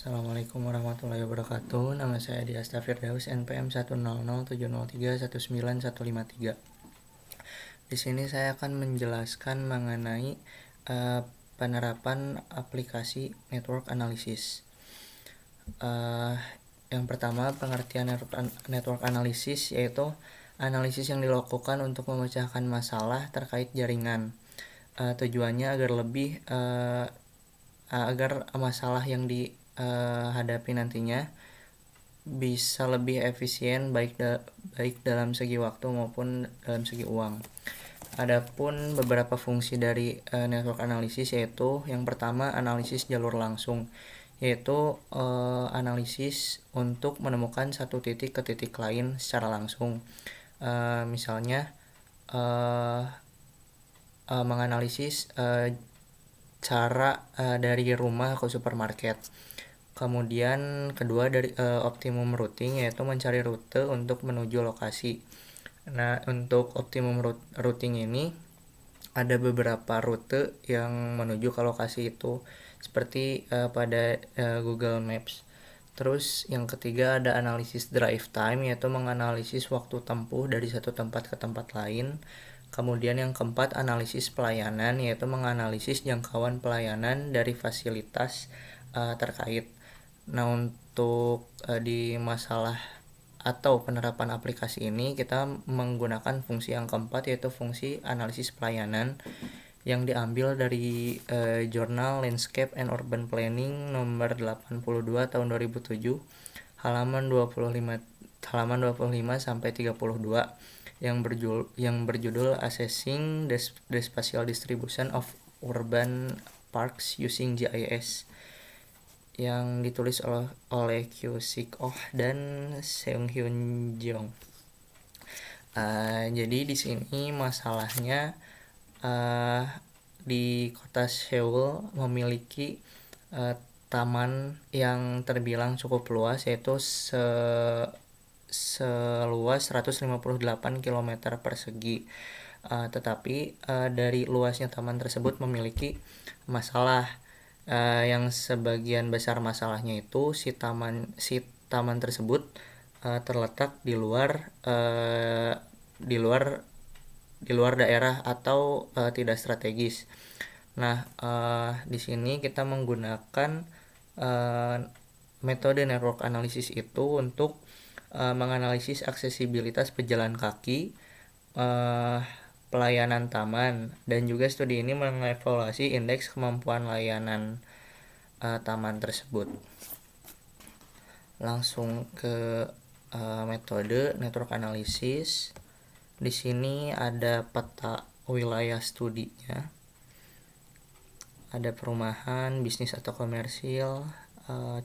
Assalamualaikum warahmatullahi wabarakatuh. Nama saya Diasta Firdaus, NPM 10070319153. Di sini saya akan menjelaskan mengenai penerapan aplikasi network analysis. Yang pertama, pengertian network analysis yaitu analisis yang dilakukan untuk memecahkan masalah terkait jaringan. Tujuannya agar masalah yang dihadapi nantinya bisa lebih efisien baik dalam segi waktu maupun dalam segi uang. Adapun beberapa fungsi dari network analysis yaitu yang pertama, analisis jalur langsung, yaitu analisis untuk menemukan satu titik ke titik lain secara langsung. Misalnya menganalisis cara dari rumah ke supermarket. Kemudian kedua dari optimum routing, yaitu mencari rute untuk menuju lokasi. Nah, untuk optimum routing ini ada beberapa rute yang menuju ke lokasi itu, seperti pada Google Maps. Terus yang ketiga ada analisis drive time, yaitu menganalisis waktu tempuh dari satu tempat ke tempat lain. Kemudian yang keempat, analisis pelayanan, yaitu menganalisis jangkauan pelayanan dari fasilitas terkait. Nah, untuk di masalah atau penerapan aplikasi ini kita menggunakan fungsi yang keempat, yaitu fungsi analisis pelayanan yang diambil dari jurnal Landscape and Urban Planning nomor 82 tahun 2007 halaman 25 sampai 32 yang berjudul Assessing the Spatial Distribution of Urban Parks Using GIS, yang ditulis oleh Kyu Sik Oh dan Seung Hyun Jeong. Jadi di sini masalahnya di kota Seoul memiliki taman yang terbilang cukup luas, yaitu seluas 158 km persegi. Tetapi dari luasnya taman tersebut memiliki masalah, yang sebagian besar masalahnya itu si taman tersebut terletak di luar daerah atau tidak strategis. Nah, di sini kita menggunakan metode network analysis itu untuk menganalisis aksesibilitas pejalan kaki, pelayanan taman, dan juga studi ini mengevaluasi indeks kemampuan layanan taman tersebut. Langsung ke metode network analysis. Di sini ada peta wilayah studinya, ada perumahan, bisnis atau komersil,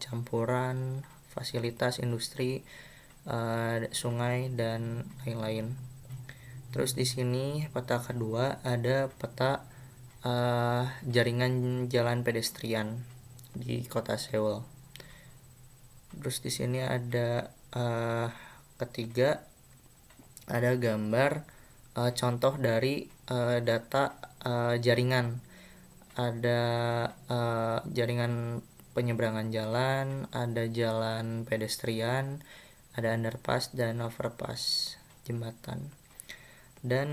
campuran, fasilitas industri, sungai dan lain-lain. Terus di sini peta kedua ada peta jaringan jalan pedestrian di kota Seoul. Terus di sini ada ketiga ada gambar contoh dari data jaringan. Ada jaringan penyeberangan jalan, ada jalan pedestrian, ada underpass dan overpass, jembatan. Dan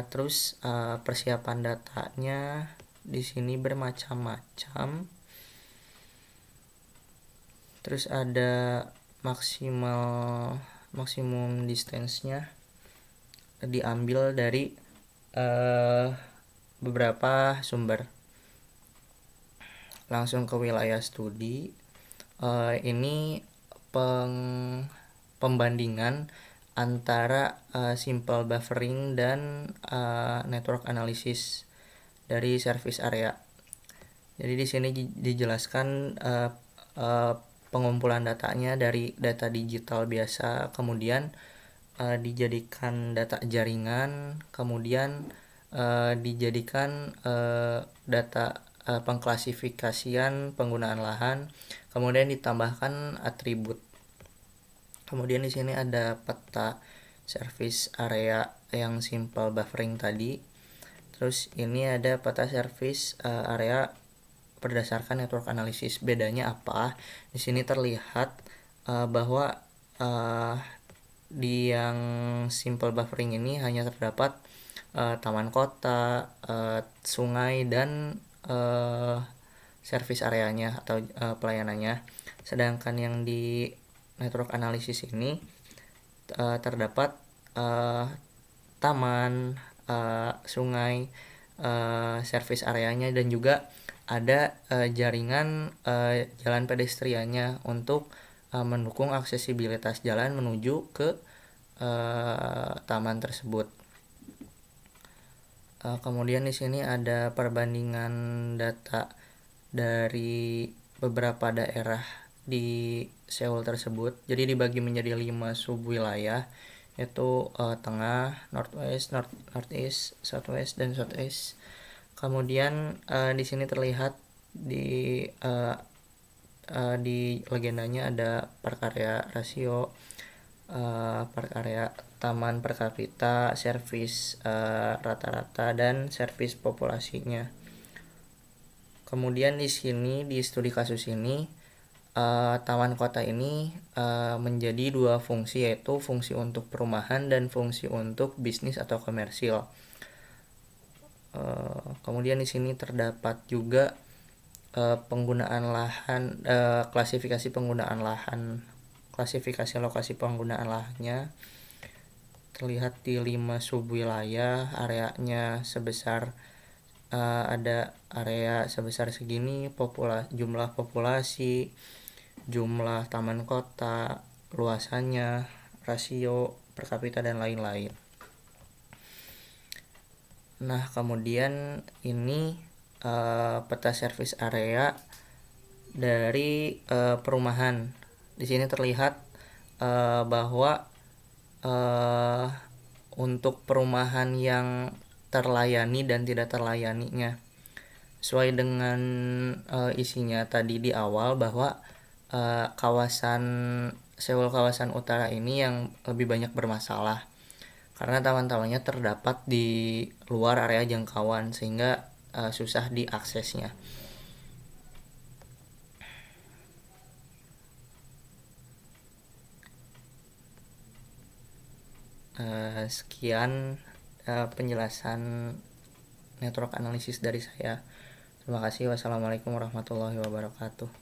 terus persiapan datanya di sini bermacam-macam. Terus ada maksimum distance-nya diambil dari beberapa sumber. Langsung ke wilayah studi. Ini pembandingan antara simple buffering dan network analysis dari service area. Jadi di sini dijelaskan pengumpulan datanya dari data digital biasa, kemudian dijadikan data jaringan, kemudian dijadikan data pengklasifikasian penggunaan lahan, kemudian ditambahkan atribut. Kemudian di sini ada peta service area yang simple buffering tadi. Terus ini ada peta service area berdasarkan network analysis. Bedanya apa? Di sini terlihat bahwa di yang simple buffering ini hanya terdapat taman kota, sungai, dan service areanya atau pelayanannya. Sedangkan yang di network analysis ini terdapat taman, sungai, service areanya, dan juga ada jaringan jalan pedestriannya untuk mendukung aksesibilitas jalan menuju ke taman tersebut. Kemudian di sini ada perbandingan data dari beberapa daerah di Seoul tersebut. Jadi dibagi menjadi 5 subwilayah, yaitu tengah, northwest, northeast, southwest, dan southeast. Kemudian di sini terlihat di legendanya ada prakarya rasio, prakarya taman per kapita, servis rata-rata, dan servis populasinya. Kemudian di sini di studi kasus ini taman kota ini menjadi 2 fungsi, yaitu fungsi untuk perumahan dan fungsi untuk bisnis atau komersil. Kemudian di sini terdapat juga penggunaan lahan, klasifikasi penggunaan lahan, klasifikasi lokasi penggunaan lahannya terlihat di 5 subwilayah. Areanya sebesar ada area sebesar segini, jumlah populasi, jumlah taman kota, luasannya, rasio per kapita, dan lain-lain. Nah, kemudian ini peta service area dari perumahan. Di sini terlihat bahwa untuk perumahan yang terlayani dan tidak terlayaninya, sesuai dengan isinya tadi di awal, bahwa kawasan Seoul kawasan utara ini yang lebih banyak bermasalah karena taman-tamannya terdapat di luar area jangkauan sehingga susah diaksesnya. Sekian penjelasan network analisis dari saya. Terima kasih. Wassalamualaikum warahmatullahi wabarakatuh.